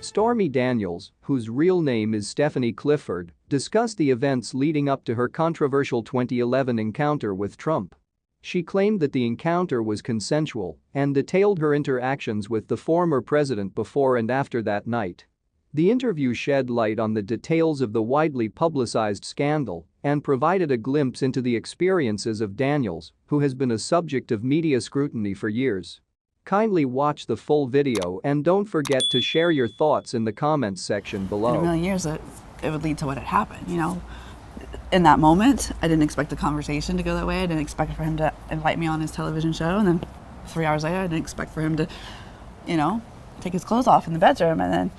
Stormy Daniels, whose real name is Stephanie Clifford, discussed the events leading up to her controversial 2011 encounter with Trump. She claimed that the encounter was consensual and detailed her interactions with the former president before and after that night. The interview shed light on the details of the widely publicized scandal and provided a glimpse into the experiences of Daniels, who has been a subject of media scrutiny for years. Kindly watch the full video and don't forget to share your thoughts in the comments section below. In a million years, it would lead to what had happened, you know. In that moment, I didn't expect the conversation to go that way. I didn't expect for him to invite me on his television show, and then 3 hours later, I didn't expect for him to, you know, take his clothes off in the bedroom. And then,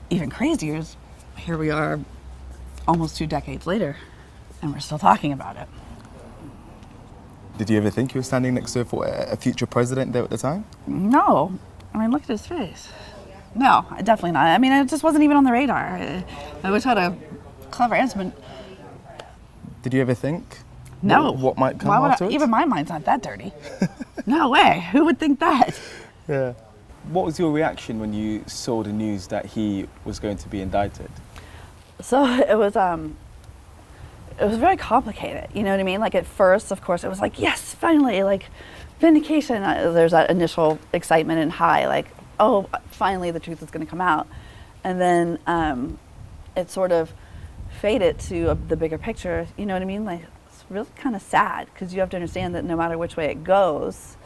even crazier is, here we are almost 2 decades later, and we're still talking about it. Did you ever think you were standing next to a future president there at the time? No. I mean, look at his face. No, definitely not. I mean, it just wasn't even on the radar. I wish I had a clever answer, but did you ever think no. what might come Why would afterwards? Even my mind's not that dirty. No way. Who would think that? Yeah. What was your reaction when you saw the news that he was going to be indicted? So it was very complicated. You know what I mean? Like at first, of course, it was like, yes, finally, like vindication. There's that initial excitement and high, like, oh, finally the truth is going to come out. And then it sort of faded to the bigger picture. You know what I mean? Like it's really kind of sad because you have to understand that no matter which way it goes,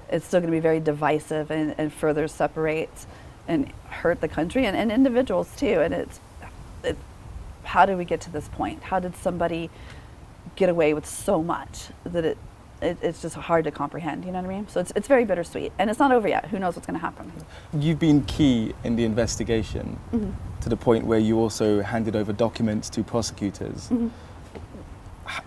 it's still going to be very divisive and further separate and hurt the country and individuals too. And it's how did we get to this point? How did somebody get away with so much that it's just hard to comprehend, you know what I mean? So it's very bittersweet, and it's not over yet. Who knows what's going to happen? You've been key in the investigation to the point where you also handed over documents to prosecutors.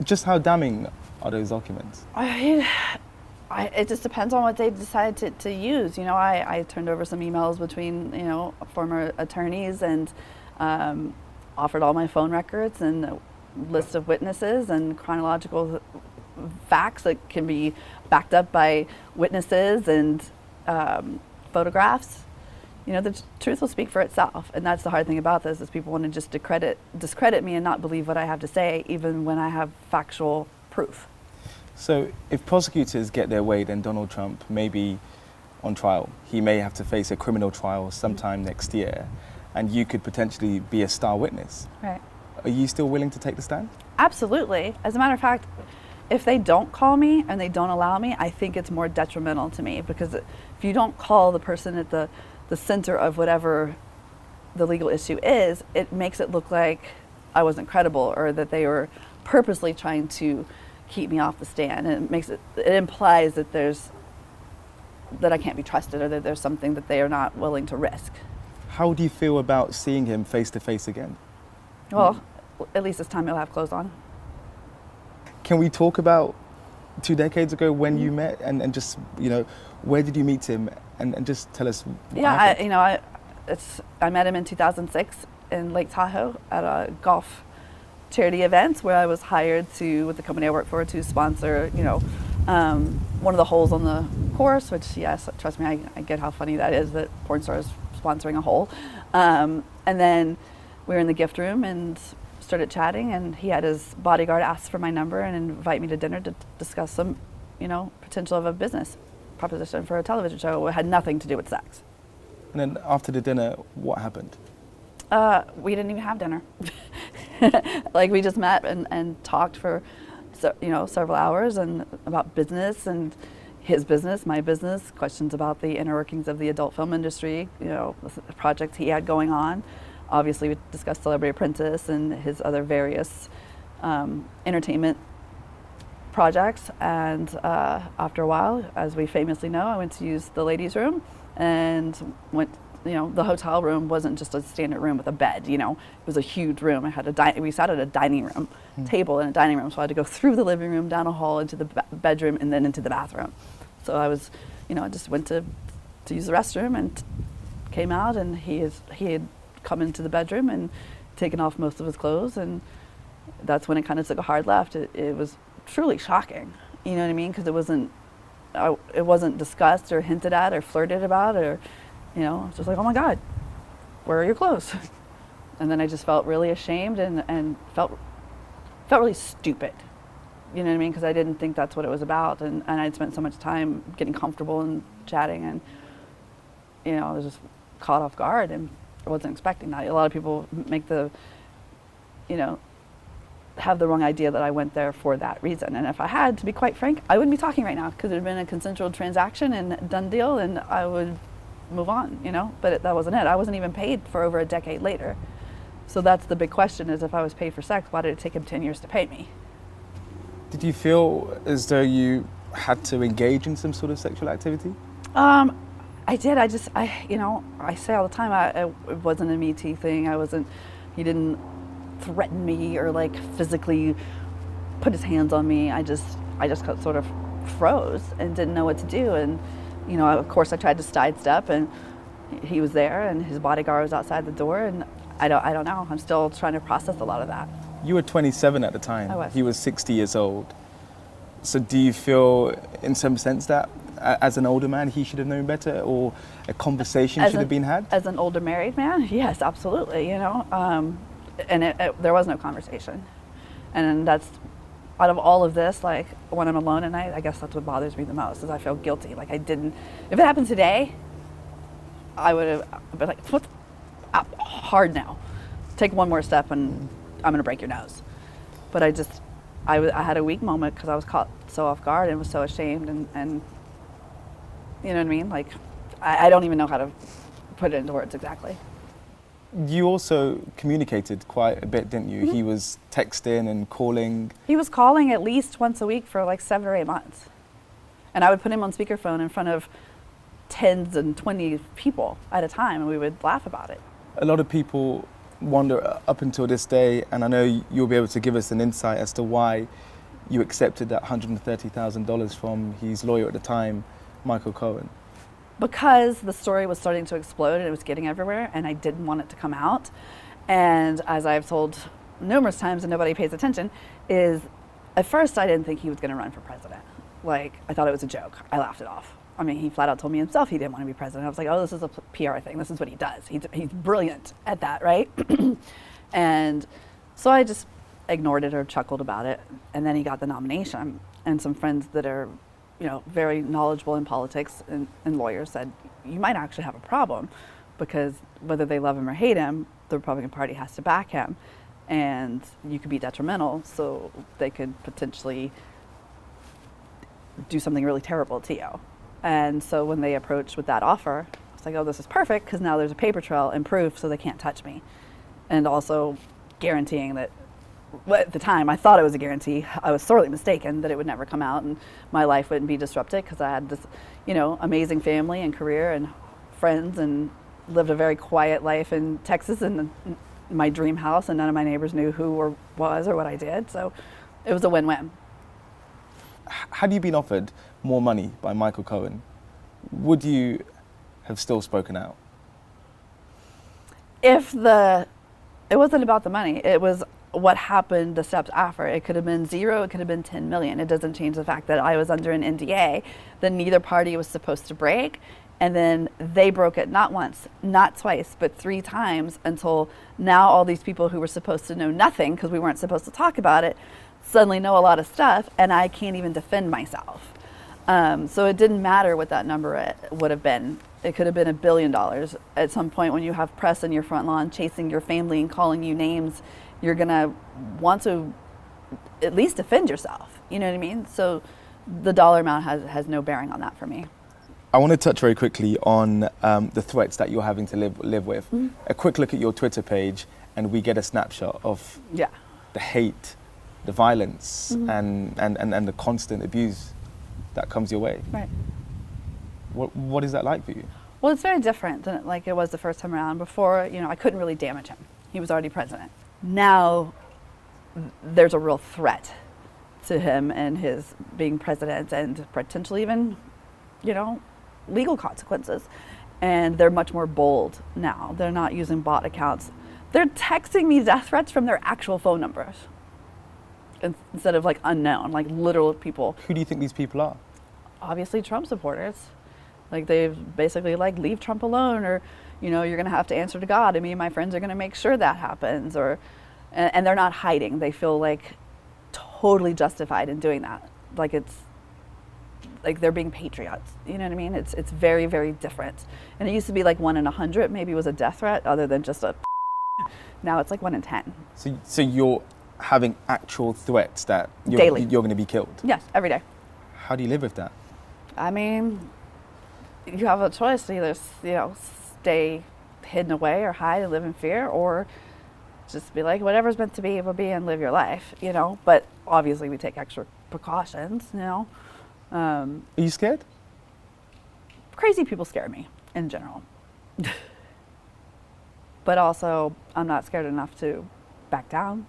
Just how damning are those documents? It just depends on what they decide to use. You know, I turned over some emails between, you know, former attorneys and offered all my phone records and a list of witnesses and chronological facts that can be backed up by witnesses and photographs. You know, the truth will speak for itself, and that's the hard thing about this is people want to just discredit me and not believe what I have to say, even when I have factual proof. So if prosecutors get their way, then Donald Trump may be on trial. He may have to face a criminal trial sometime next year, and you could potentially be a star witness. Right. Are you still willing to take the stand? Absolutely. As a matter of fact, if they don't call me and they don't allow me, I think it's more detrimental to me, because if you don't call the person at the center of whatever the legal issue is, it makes it look like I wasn't credible or that they were purposely trying to keep me off the stand. And it implies that that I can't be trusted or that there's something that they are not willing to risk. How do you feel about seeing him face to face again? Well, at least this time he'll have clothes on. Can we talk about 2 decades ago when you met and just, you know, where did you meet him and just tell us what happened? I met him in 2006 in Lake Tahoe at a golf charity event where I was hired with the company I work for to sponsor, you know, one of the holes on the course, which, yes, trust me, I get how funny that is that porn stars sponsoring a hole. And then we were in the gift room and started chatting, and he had his bodyguard ask for my number and invite me to dinner to discuss some, you know, potential of a business proposition for a television show. It had nothing to do with sex. And then after the dinner, what happened? We didn't even have dinner. Like we just met and talked for, you know, several hours and about business and his business, my business, questions about the inner workings of the adult film industry, you know, the projects he had going on. Obviously, we discussed Celebrity Apprentice and his other various entertainment projects. And after a while, as we famously know, I went to use the ladies' room and went. You know, the hotel room wasn't just a standard room with a bed. You know, it was a huge room. It had we sat at a dining room table in a dining room, so I had to go through the living room, down a hall, into the bedroom, and then into the bathroom. So I was, you know, I just went to use the restroom and came out, and he had come into the bedroom and taken off most of his clothes, and that's when it kind of took a hard left. It was truly shocking. You know what I mean? Because it wasn't discussed or hinted at or flirted about or. You know, it's just like, oh my God, where are your clothes? And then I just felt really ashamed and felt really stupid. You know what I mean? Because I didn't think that's what it was about. And I'd spent so much time getting comfortable and chatting, and, you know, I was just caught off guard and I wasn't expecting that. A lot of people make the, you know, have the wrong idea that I went there for that reason. And if I had, to be quite frank, I wouldn't be talking right now, because it had been a consensual transaction and done deal, and I would move on, you know? But that wasn't it. I wasn't even paid for over a decade later. So that's the big question, is if I was paid for sex, why did it take him 10 years to pay me? Did you feel as though you had to engage in some sort of sexual activity? I did. You know, I say all the time, it wasn't a me too thing. He didn't threaten me or like physically put his hands on me. I just got sort of froze and didn't know what to do. And, you know, of course I tried to sidestep, and he was there and his bodyguard was outside the door, and I don't know. I'm still trying to process a lot of that. You were 27 at the time. I was. He was 60 years old. So do you feel in some sense that as an older man he should have known better, or a conversation should have been had? As an older married man, yes, absolutely, you know. And there was no conversation. And that's, out of all of this, like when I'm alone at night, I guess that's what bothers me the most, is I feel guilty. Like I didn't, if it happened today, I would have been like, what's up? Hard now. Take one more step and I'm gonna break your nose. But I had a weak moment because I was caught so off guard and was so ashamed, and you know what I mean? Like, I don't even know how to put it into words exactly. You also communicated quite a bit, didn't you? Mm-hmm. He was texting and calling. He was calling at least once a week for like 7 or 8 months. And I would put him on speakerphone in front of 10s and 20 people at a time, and we would laugh about it. A lot of people wonder up until this day, and I know you'll be able to give us an insight as to why you accepted that $130,000 from his lawyer at the time, Michael Cohen. Because the story was starting to explode and it was getting everywhere, and I didn't want it to come out. And as I've told numerous times and nobody pays attention, is at first I didn't think he was going to run for president. Like, I thought it was a joke. I laughed it off. I mean, he flat out told me himself he didn't want to be president. I was like, oh, this is a PR thing. This is what he does. He's brilliant at that, right? And so I just ignored it or chuckled about it. And then he got the nomination, and some friends that are, you know, very knowledgeable in politics and lawyers said, you might actually have a problem, because whether they love him or hate him, the Republican Party has to back him, and you could be detrimental, so they could potentially do something really terrible to you. And so when they approached with that offer, I was like, oh, this is perfect, because now there's a paper trail and proof, so they can't touch me. And also guaranteeing that, well, at the time, I thought it was a guarantee. I was sorely mistaken that it would never come out and my life wouldn't be disrupted, because I had this, you know, amazing family and career and friends, and lived a very quiet life in Texas in my dream house, and none of my neighbors knew who or was or what I did. So it was a win-win. Had you been offered more money by Michael Cohen, would you have still spoken out? It wasn't about the money. It was what happened the steps after. It could have been 0, it could have been 10 million. It doesn't change the fact that I was under an NDA that neither party was supposed to break, and then they broke it not once, not twice, but 3 times, until now all these people who were supposed to know nothing, because we weren't supposed to talk about it, suddenly know a lot of stuff, and I can't even defend myself. So it didn't matter what that number would have been. It could have been $1 billion. At some point, when you have press in your front lawn chasing your family and calling you names, you're gonna want to at least defend yourself. You know what I mean? So the dollar amount has no bearing on that for me. I want to touch very quickly on the threats that you're having to live with. Mm-hmm. A quick look at your Twitter page, and we get a snapshot of the hate, the violence, mm-hmm. and the constant abuse that comes your way. Right. What is that like for you? Well, it's very different than like it was the first time around. Before, you know, I couldn't really damage him. He was already president. Now there's a real threat to him and his being president, and potentially even, you know, legal consequences. And they're much more bold now. They're not using bot accounts. They're texting me death threats from their actual phone numbers instead of like unknown, like literal people. Who do you think these people are? Obviously Trump supporters. Like they've basically like, leave Trump alone, or, you know, you're going to have to answer to God, and me and my friends are going to make sure that happens. Or, and they're not hiding. They feel like totally justified in doing that. Like it's like they're being patriots. You know what I mean? It's very, very different. And it used to be like 1 in 100 maybe was a death threat, other than just a. Now it's like 1 in 10. So you're having actual threats that Daily. You're going to be killed? Yes, every day. How do you live with that? I mean, you have a choice to either, you know, stay hidden away or hide and live in fear, or just be like, whatever's meant to be will be and live your life, you know. But obviously we take extra precautions, you know. Are you scared? Crazy people scare me in general. But also, I'm not scared enough to back down.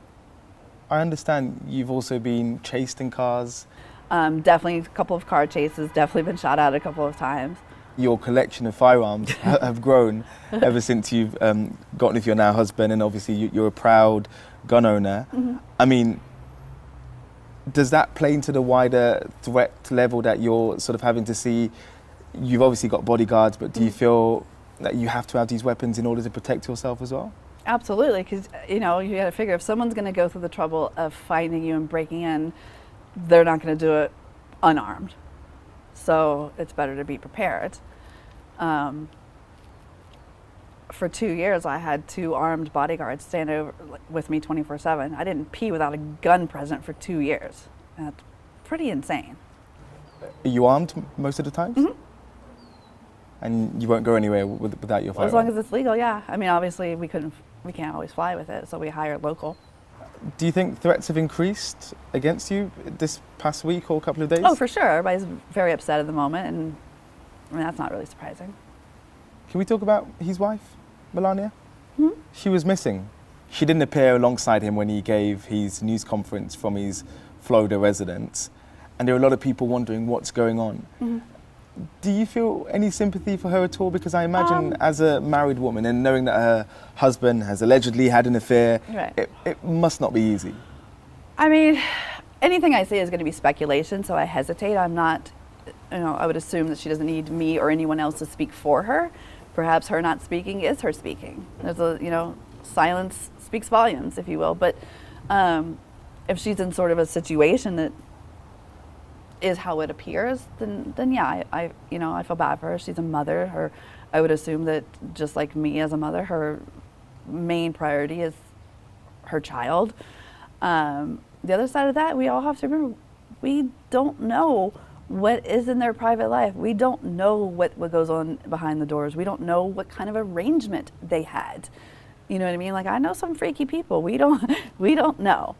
I understand you've also been chased in cars. Definitely a couple of car chases, definitely been shot at a couple of times. Your collection of firearms have grown ever since you've gotten with your now husband, and obviously you're a proud gun owner. Mm-hmm. I mean, does that play into the wider threat level that you're sort of having to see? You've obviously got bodyguards, but do you feel that you have to have these weapons in order to protect yourself as well? Absolutely, because, you know, you got to figure if someone's going to go through the trouble of finding you and breaking in, they're not going to do it unarmed. So it's better to be prepared. For 2 years, I had 2 armed bodyguards stand over with me 24/7. I didn't pee without a gun present for 2 years. That's pretty insane. Are you armed most of the time? Mm-hmm. And you won't go anywhere without your firearm? As long as it's legal, yeah. I mean, obviously we can't always fly with it, so we hire local. Do you think threats have increased against you this past week or couple of days? Oh, for sure. Everybody's very upset at the moment, and I mean, that's not really surprising. Can we talk about his wife, Melania? Mm-hmm. She was missing. She didn't appear alongside him when he gave his news conference from his Florida residence, and there are a lot of people wondering what's going on. Mm-hmm. Do you feel any sympathy for her at all? Because I imagine as a married woman and knowing that her husband has allegedly had an affair, right. it must not be easy. I mean, anything I say is going to be speculation, so I hesitate. I'm not, you know, I would assume that she doesn't need me or anyone else to speak for her. Perhaps her not speaking is her speaking. There's a, you know, silence speaks volumes, if you will. But if she's in sort of a situation that is how it appears, then yeah, I you know, I feel bad for her. She's a mother. Or I would assume that just like me as a mother, her main priority is her child. The other side of that, we all have to remember, we don't know what is in their private life. We don't know what goes on behind the doors. We don't know what kind of arrangement they had. You know what I mean? Like, I know some freaky people. We don't know.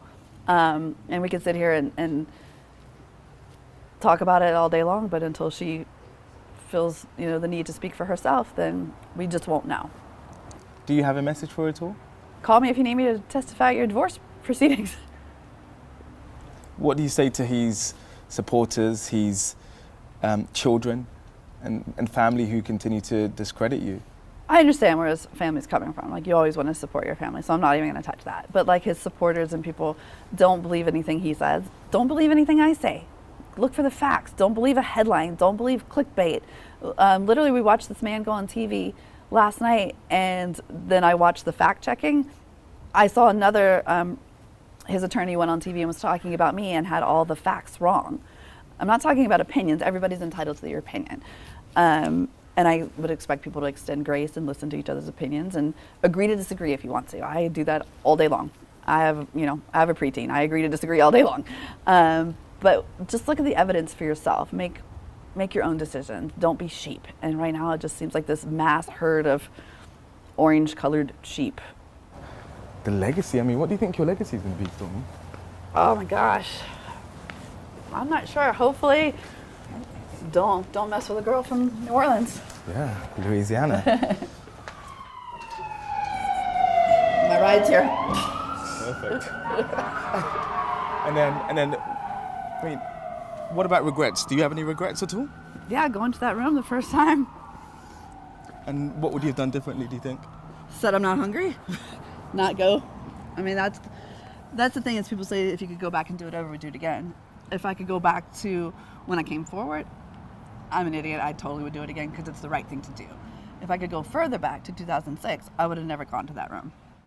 And we could sit here and talk about it all day long, but until she feels, you know, the need to speak for herself, then we just won't know. Do you have a message for her at all? Call me if you need me to testify at your divorce proceedings. What do you say to his supporters, his children and family who continue to discredit you? I understand where his family's coming from. Like, you always want to support your family, so I'm not even going to touch that. But like, his supporters and people don't believe anything he says. Don't believe anything I say. Look for the facts. Don't believe a headline. Don't believe clickbait. Literally, we watched this man go on TV last night, and then I watched the fact checking. I saw another, his attorney went on TV and was talking about me and had all the facts wrong. I'm not talking about opinions. Everybody's entitled to their opinion. And I would expect people to extend grace and listen to each other's opinions and agree to disagree if you want to. I do that all day long. I have a preteen. I agree to disagree all day long. But just look at the evidence for yourself. Make your own decisions. Don't be sheep. And right now it just seems like this mass herd of orange-colored sheep. The legacy, I mean, what do you think your legacy is going to be, Stormy? Oh my gosh. I'm not sure. Hopefully, don't mess with a girl from New Orleans. Yeah, Louisiana. My ride's here. Perfect. and then, I mean, what about regrets? Do you have any regrets at all? Yeah, going to that room the first time. And what would you have done differently, do you think? Said I'm not hungry. Not go. I mean, that's the thing is, people say if you could go back and do it over, we'd do it again. If I could go back to when I came forward, I'm an idiot. I totally would do it again because it's the right thing to do. If I could go further back to 2006, I would have never gone to that room.